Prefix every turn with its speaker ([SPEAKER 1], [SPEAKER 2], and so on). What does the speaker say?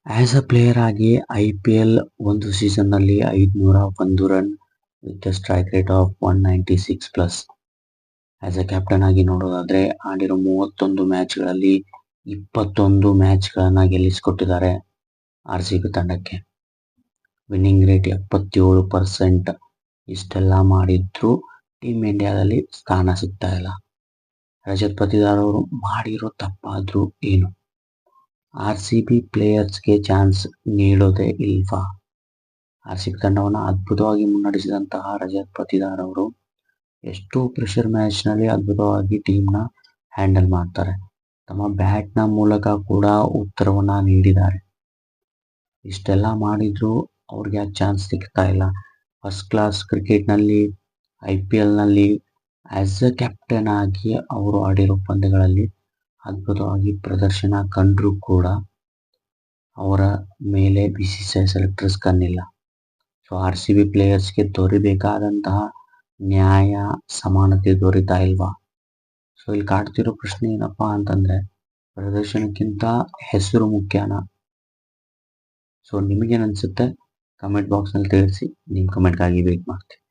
[SPEAKER 1] As a player ಆಗಿ IPL ಒಂದು ಸೀಸನ್ನಲ್ಲಿ 501 run with strike rate of 196+. As a captain ಆಗಿ ನೋಡೋದಾದ್ರೆ ಆಡಿರೋ 31 ಮ್ಯಾಚ್ಗಳಲ್ಲಿ 21 ಮ್ಯಾಚ್ಗಳನ್ನ ಗೆಲ್ಲಿಸಿಕೊಟ್ಟಿದ್ದಾರೆ RCB ತಂಡಕ್ಕೆ. Winning rate 77%. ಇಷ್ಟೆಲ್ಲ ಮಾಡಿದ್ರು ಟೀಮ್ ಇಂಡಿಯಾದಲ್ಲಿ ಸ್ಥಾನ ಸಿಗ್ತಾ ಇಲ್ಲ. ರಜತ್ ಪತಿದಾರ್ ಅವರು ಮಾಡಿರೋ ತಪ್ಪಾದ್ರೂ ಏನು? RCB ಪ್ಲೇಯರ್ಸ್ಗೆ ಚಾನ್ಸ್ ನೀಡೋದೇ ಇಲ್ವಾ? RCB ತಂಡವನ್ನು ಅದ್ಭುತವಾಗಿ ಮುನ್ನಡೆಸಿದಂತಹ ರಜತ್ ಪತಿದಾರ್ ಅವರು ಎಷ್ಟೋ ಪ್ರೆಷರ್ ಮ್ಯಾಚ್ನಲ್ಲಿ ಅದ್ಭುತವಾಗಿ ಟೀಮ್ನ ಹ್ಯಾಂಡಲ್ ಮಾಡ್ತಾರೆ. ತಮ್ಮ ಬ್ಯಾಟ್ನ ಮೂಲಕ ಕೂಡ ಉತ್ತರವನ್ನ ನೀಡಿದ್ದಾರೆ. ಇಷ್ಟೆಲ್ಲ ಮಾಡಿದ್ರು ಅವ್ರಿಗೆ ಆ ಚಾನ್ಸ್ ಸಿಗ್ತಾ ಇಲ್ಲ. ಫಸ್ಟ್ ಕ್ಲಾಸ್ ಕ್ರಿಕೆಟ್ನಲ್ಲಿ IPLನಲ್ಲಿ ಆಸ್ ಅ ಕ್ಯಾಪ್ಟನ್ ಆಗಿ ಅವರು ಆಡಿರೋ ಪಂದ್ಯಗಳಲ್ಲಿ ಅದ್ಭುತವಾಗಿ ಪ್ರದರ್ಶನ ಕಂಡ್ರೂ ಕೂಡ ಅವರ ಮೇಲೆ BCCI ಸೆಲೆಕ್ಟರ್ಸ್ ಕಣ್ಣಿಲ್ಲ. ಸೊ RCB ಪ್ಲೇಯರ್ಸ್ಗೆ ದೊರಿಬೇಕಾದಂತಹ ನ್ಯಾಯ ಸಮಾನತೆ ದೊರೀತಾ ಇಲ್ವಾ? ಸೊ ಇಲ್ಲಿ ಕಾಡ್ತಿರೋ ಪ್ರಶ್ನೆ ಏನಪ್ಪಾ ಅಂತಂದ್ರೆ, ಪ್ರದರ್ಶನಕ್ಕಿಂತ ಹೆಸರು ಮುಖ್ಯನಾ? ಸೊ ನಿಮಗೇನು ಅನ್ಸುತ್ತೆ? ಕಮೆಂಟ್ ಬಾಕ್ಸ್ನಲ್ಲಿ ತಿಳಿಸಿ. ನಿಮ್ಮ ಕಮೆಂಟ್ಗಾಗಿ ವೇಟ್ ಮಾಡ್ತೀನಿ.